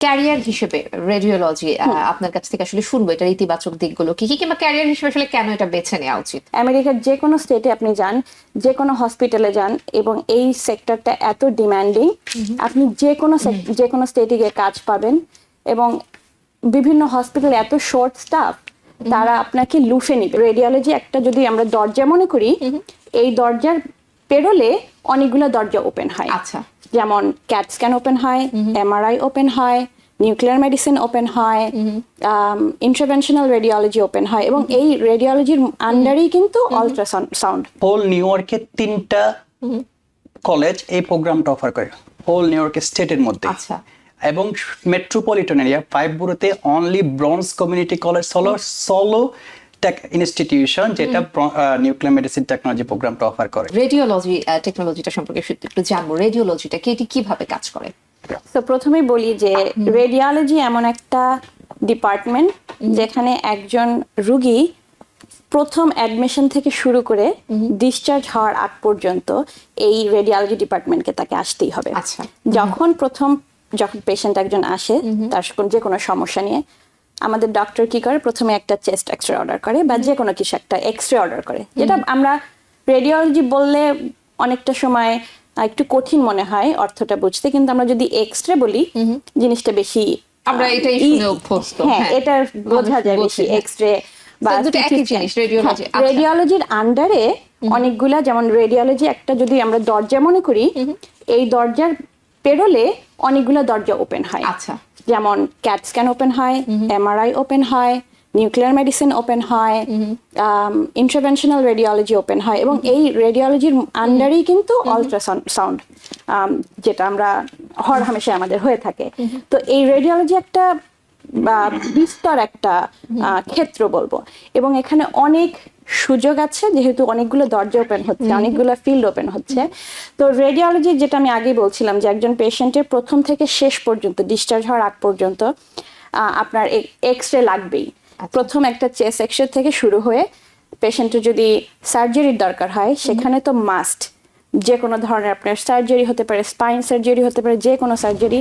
Career হিসেবে radiology আপনার কাছ থেকে আসলে শুনবো এটার ইতিবাচক দিকগুলো কি কি, কিংবা ক্যারিয়ার হিসেবে আসলে কেন এটা বেছে নেওয়া উচিত? আমেরিকার যে কোনো স্টেটে আপনি যান, যে কোনো হসপিটালে যান, এবং এই সেক্টরটা এত ডিমান্ডিং, আপনি যে কোনো স্টেটে গিয়ে কাজ পাবেন। এবং বিভিন্ন হসপিটাল এত শর্ট স্টাফ, তারা আপনাকে লুফে নিবে। রেডিওলজি একটা যদি আমরা দরজা মনে করি, এই দরজার পেরোলে অনেকগুলো দরজা ওপেন হয়। আচ্ছা, যেমন ক্যাট স্ক্যান ওপেন হয়, এমআরআই ওপেন হয়, নিউক্লিয়ার মেডিসিন ওপেন হয়, ইন্টারভেনশনাল রেডিওলজি ওপেন হয়, এবং এই রেডিওলজির আন্ডারেই কিন্তু আল্ট্রাসাউন্ড। হোল নিউ ইয়র্কে 3টা কলেজ এই প্রোগ্রামটা অফার করে, হোল নিউ ইয়র্ক স্টেটের মধ্যে। আচ্ছা, এবং মেট্রোপলিটন এরিয়া 5 বুড়োতে অনলি ব্রঞ্জ কমিউনিটি কলেজ সলো টেক ইনস্টিটিউশন, যেটা নিউক্লিয়ার মেডিসিন টেকনোলজি প্রোগ্রামটা অফার করে। রেডিওলজি টেকনোলজিটা সম্পর্কে একটু জানবো। রেডিওলজিটা কি, এটি কিভাবে কাজ করে? তো প্রথমেই বলি যে রেডিওলজি এমন একটা ডিপার্টমেন্ট যেখানে একজন রুগী প্রথম অ্যাডমিশন থেকে শুরু করে ডিসচার্জ হওয়ার আগ পর্যন্ত এই রেডিওলজি ডিপার্টমেন্টকে তাকে আসতেই হবে। আচ্ছা, যখন পেশেন্ট একজন আসে তার যে কোনো সমস্যা নিয়ে, আমাদের ডক্টর কি করে, প্রথমে একটা চেস্ট এক্সরে অর্ডার করে বা যে কোনো কিছু একটা এক্সরে অর্ডার করে, যেটা আমরা রেডিওলজি বললে অনেকটা সময় একটু কঠিন মনে হয় অর্থটা বুঝতে, কিন্তু আমরা যদি এক্সরে বলি জিনিসটা বেশি আমরা এটাই শুনে অভ্যস্ত। হ্যাঁ, এটা বোঝা যায় বেশি। এক্সরে বা একই জিনিস রেডিওলজি। রেডিওলজির আন্ডারে অনেকগুলা, যেমন রেডিওলজি একটা যদি আমরা দরজা মনে করি, এই দরজার পেরোলে অনেকগুলো দরজা ওপেন হয়। আচ্ছা, যেমন ক্যাট স্ক্যান ওপেন হয়, এমআরআই ওপেন হয়, নিউক্লিয়ার মেডিসিন ওপেন হয়, ইন্টারভেনশনাল রেডিওলজি ওপেন হয়, এবং এই রেডিওলজির আন্ডারেই কিন্তু আল্ট্রাসাউন্ড, যেটা আমরা হরহামেশা আমাদের হয়ে থাকে। তো এই রেডিওলজি একটা বিস্তর একটা ক্ষেত্র বলবো, এবং এখানে অনেক সুযোগ আছে, যেহেতু অনেকগুলো দরজা ওপেন হচ্ছে, অনেকগুলো ফিল্ড ওপেন হচ্ছে। তো রেডিওলজি, যেটা আমি আগে বলছিলাম, যে একজন পেশেন্টের প্রথম থেকে শেষ পর্যন্ত, ডিসচার্জ হওয়ার আগ পর্যন্ত আপনার এক্সরে লাগবেই। প্রথম একটা চেস্ট এক্সরে থেকে শুরু হয়ে পেশেন্টের যদি সার্জারির দরকার হয়, সেখানে তো মাস্ট, যে কোনো ধরনের আপনার সার্জারি হতে পারে, স্পাইন সার্জারি হতে পারে, যে কোনো সার্জারি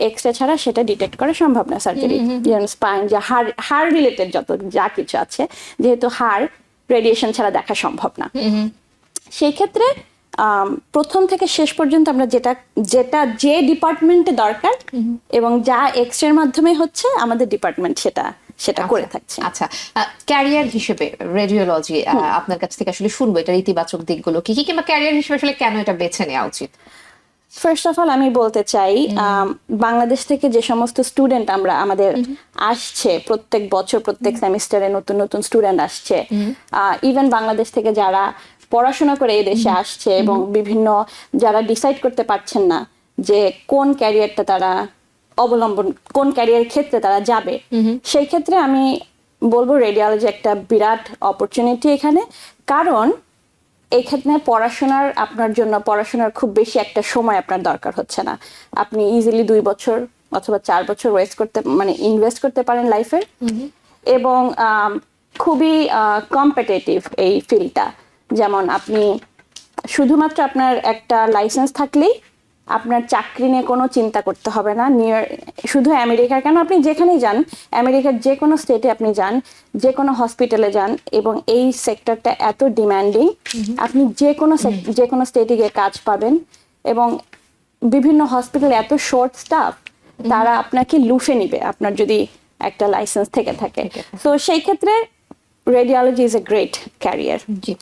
এক্সরে ছাড়া সেটা ডিটেক্ট করা সম্ভব না। সার্জারি যেমন স্পাইন, যে হাড় রিলেটেড যত যা কিছু আছে, যেহেতু হাড় রেডিয়েশন ছাড়া দেখা সম্ভব না, সেই ক্ষেত্রে প্রথম থেকে শেষ পর্যন্ত আমরা যে ডিপার্টমেন্টে দরকার এবং যা এক্সরের মাধ্যমে হচ্ছে, আমাদের ডিপার্টমেন্ট সেটা করে থাকছে। আচ্ছা, ক্যারিয়ার হিসেবে রেডিওলজি আপনার কাছ থেকে আসলে শুনবো এটার ইতিবাচক দিকগুলো কি কি, কিংবা ক্যারিয়ার হিসেবে আসলে কেন এটা বেছে নেওয়া উচিত? ফার্স্ট অফ অল আমি বলতে চাই, বাংলাদেশ থেকে যে সমস্ত স্টুডেন্ট আমাদের আসছে প্রত্যেক বছর, প্রত্যেক সেমিস্টারে নতুন নতুন স্টুডেন্ট আসছে, ইভেন বাংলাদেশ থেকে যারা পড়াশোনা করে এই দেশে আসছে, এবং বিভিন্ন যারা ডিসাইড করতে পারছেন না যে কোন ক্যারিয়ারটা তারা অবলম্বন, কোন ক্যারিয়ার ক্ষেত্রে তারা যাবে, সেই ক্ষেত্রে আমি বলবো রেডিওলজি একটা বিরাট অপরচুনিটি এখানে। কারণ এখানে পড়াশোনার খুব বেশি একটা সময় আপনার দরকার হচ্ছে না। আপনি ইজিলি 2 বছর অথবা 4 বছর ইনভেস্ট করতে পারেন লাইফের, এবং খুবই কম্পিটিটিভ এই ফিল্ডটা। যেমন আপনি শুধুমাত্র আপনার একটা লাইসেন্স থাকলেই আপনার চাকরি নিয়ে কোনো চিন্তা করতে হবে না। শুধু আমেরিকা কেন, আপনি যেখানেই যান, আমেরিকার যে কোনো স্টেটে আপনি যান, যে কোনো হসপিটালে যান, এবং এই সেক্টরটা এত ডিমান্ডিং, আপনি যে কোনো স্টেটে গিয়ে কাজ পাবেন। এবং বিভিন্ন হসপিটাল এত শর্ট স্টাফ, তারা আপনাকে লুফে নিবে আপনার যদি একটা লাইসেন্স থেকে থাকে। তো সেই ক্ষেত্রে radiology is a great career. জি,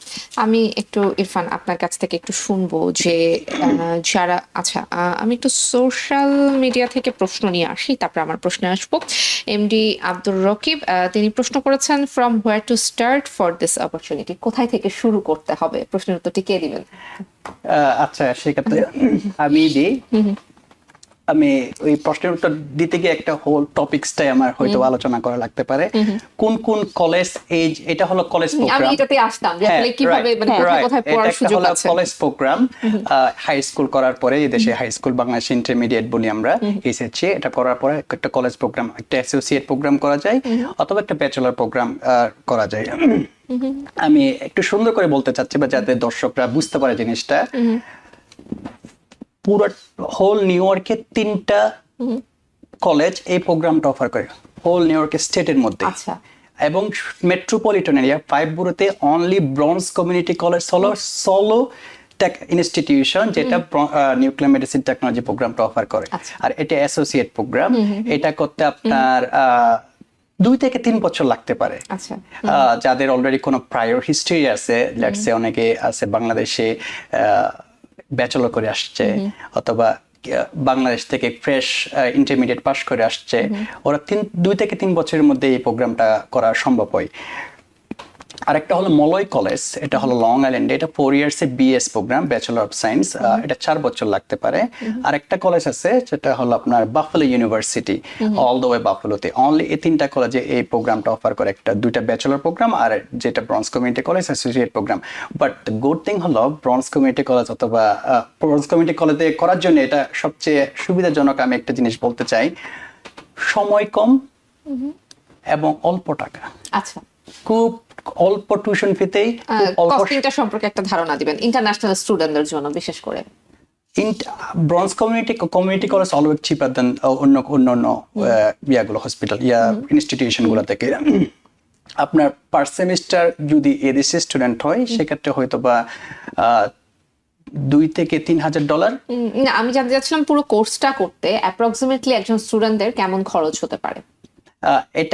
আমি একটু ইরফান আপনার কাছ থেকে একটু শুনবো যে যারা, আচ্ছা আমি একটু সোশ্যাল মিডিয়া থেকে প্রশ্ন নিয়ে আসি, তারপর আমার প্রশ্নে আসবো। এমডি আব্দুর রকিব তিনি প্রশ্ন করেছেন, from where to start for this opportunity, কোথায় থেকে শুরু করতে হবে? প্রশ্নের উত্তরটি কে দিবেন? আচ্ছা, সেক্ষেত্রে আমি ওই প্রশ্নের উত্তর দিতে গিয়ে একটা হোল টপিকসটাই আমার হয়তো আলোচনা করা লাগতে পারে। কোন কোন কলেজ, এটা হলো কলেজ প্রোগ্রাম, আমি এটাতে আসতাম যে আসলে কিভাবে কোথায় পড়ার সুযোগ আছে। কলেজ প্রোগ্রাম হাই স্কুল করার পরে, এই দেশে হাই স্কুল, বাংলাদেশ ইন্টারমিডিয়েট বলি আমরা, এসএসসি, এটা করার পরে একটা কলেজ প্রোগ্রাম, একটা অ্যাসোসিয়েট প্রোগ্রাম করা যায়, অথবা একটা ব্যাচেলর প্রোগ্রাম করা যায়। আমি একটু সুন্দর করে বলতে চাচ্ছি, বা যাতে দর্শকরা বুঝতে পারে জিনিসটা। পুরো হোল নিউ ইয়র্কে 3টা কলেজ এই প্রোগ্রামটা অফার করে হোল নিউ ইয়র্ক স্টেটের মধ্যে। আচ্ছা। এবং মেট্রোপলিটন এরিয়া 5 বুড়োতে অনলি ব্রঞ্জ কমিউনিটি কলেজ সলো টেক ইনস্টিটিউশন যেটা নিউক্লিয়ার মেডিসিন টেকনোলজি প্রোগ্রামটা অফার করে। আচ্ছা। আর এটা অ্যাসোসিয়েট প্রোগ্রাম, এটা করতে আপনার 2 থেকে 3 বছর লাগতে পারে। আচ্ছা। যাদের অলরেডি কোনো প্রায়র হিস্ট্রি আছে, লেটস সে অনেকে আছে বাংলাদেশে ব্যাচেলর করে আসছে অথবা বাংলাদেশ থেকে ফ্রেশ ইন্টারমিডিয়েট পাস করে আসছে, ওরা 2 থেকে 3 বছরের মধ্যে এই প্রোগ্রামটা করা সম্ভব হয়। আরেকটা হলো মলয় কলেজ, এটা হলো লং আইল্যান্ডে, এটা 4 years a BS program, bachelor of science, এটা 4 বছর লাগতে পারে। আরেকটা কলেজ আছে যেটা হলো আপনার Buffalo university, all the way বাফেলোতে। অনলি এই 3টা কলেজে এই প্রোগ্রামটা অফার করে, একটা 2টা ব্যাচেলর প্রোগ্রাম আর যেটা Bronx community college associate program. But good thing হলো ব্রঞ্জ কমিউনিটি কলেজ অথবা ব্রঞ্জ কমিউনিটি কলেজে করার জন্য এটা সবচেয়ে সুবিধাজনক। আমি একটা জিনিস বলতে চাই, সময় কম এবং অল্প টাকা। আচ্ছা, খুব অল্প টিউশন ফিতেই কস্টিংটা সম্পর্কে একটা ধারণা দিবেন ইন্টারন্যাশনাল স্টুডেন্টদের জন্য বিশেষ করে। ব্রঞ্জ কমিউনিটি কলেজ অলওয়েজ চিপার দেন অন্য ইয়াগুলো হসপিটাল ইনস্টিটিউশন গুলো থেকে। আপনার পার সেমিস্টার যদি এদেশে স্টুডেন্ট হয় সেক্ষেত্রে হয়তো বা $2,000 থেকে $3,000। না, আমি জানতে চাচ্ছিলাম পুরো কোর্সটা করতে অ্যাপ্রক্সিমেটলি একজন স্টুডেন্টদের কেমন খরচ হতে পারে। এটা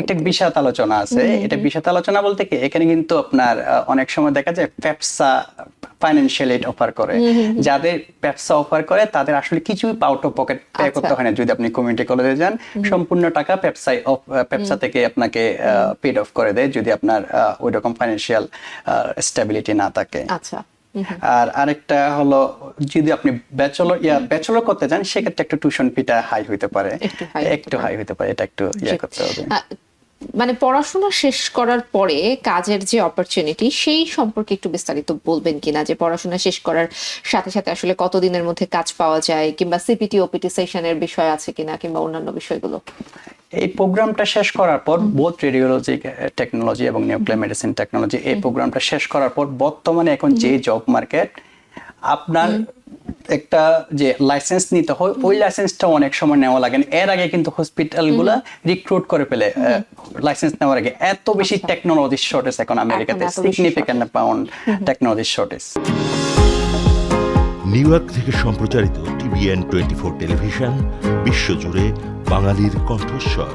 একটা বিশাল আলোচনা আছে। এটা বিশাল আলোচনা বলতে কি, এখানে কিন্তু আপনার অনেক সময় দেখা যায় পেপসা ফাইন্যান্সিয়াল এড অফার করে। যাদের পেপসা অফার করে তাদের আসলে কিছুই আউট অফ পকেট পে করতে হয় না। যদি আপনি কমিউনিটি কলেজে যান, সম্পূর্ণ টাকা পেপসা থেকে আপনাকে পেড অফ করে দেয় যদি আপনার ওই রকম ফাইন্যান্সিয়াল স্টেবিলিটি না থাকে। আচ্ছা। আর আরেকটা হলো যদি আপনি ব্যাচেলর করতে চান সেক্ষেত্রে একটু টিউশন ফিটা হাই হইতে পারে, একটু হাই হইতে পারে, এটা একটু করতে হবে। মানে পড়াশোনা শেষ করার পরে কাজের যে অপরচুনিটি সেই সম্পর্কে একটু বিস্তারিত বলবেন কিনা, যে পড়াশোনা শেষ করার সাথে সাথে আসলে কতদিনের মধ্যে কাজ পাওয়া যায়, কিংবা সিপিটি ওপিটি সেশনের বিষয় আছে কিনা, কিংবা অন্যান্য বিষয়গুলো। এই প্রোগ্রামটা শেষ করার পর বোথ রেডিওলজি টেকনোলজি এবং নিউক্লিয়ার মেডিসিন টেকনোলজি, এই প্রোগ্রামটা শেষ করার পর বর্তমানে এখন যে জব মার্কেট, আপনার একটা যে লাইসেন্স নিতে হয় ওই লাইসেন্সটা অনেক সময় নেওয়া লাগে না। এর আগে কিন্তু হসপিটালগুলো রিক্রুট করে ফেলে লাইসেন্স নেওয়ার আগে। এত বেশি টেকনোলজি শর্টেজ এখন আমেরিকাতে, significant amount technology shortage. New York থেকে সম্প্রচারিত TVN 24 টেলিভিশন বিশ্বজুড়ে বাঙালির কণ্ঠস্বর।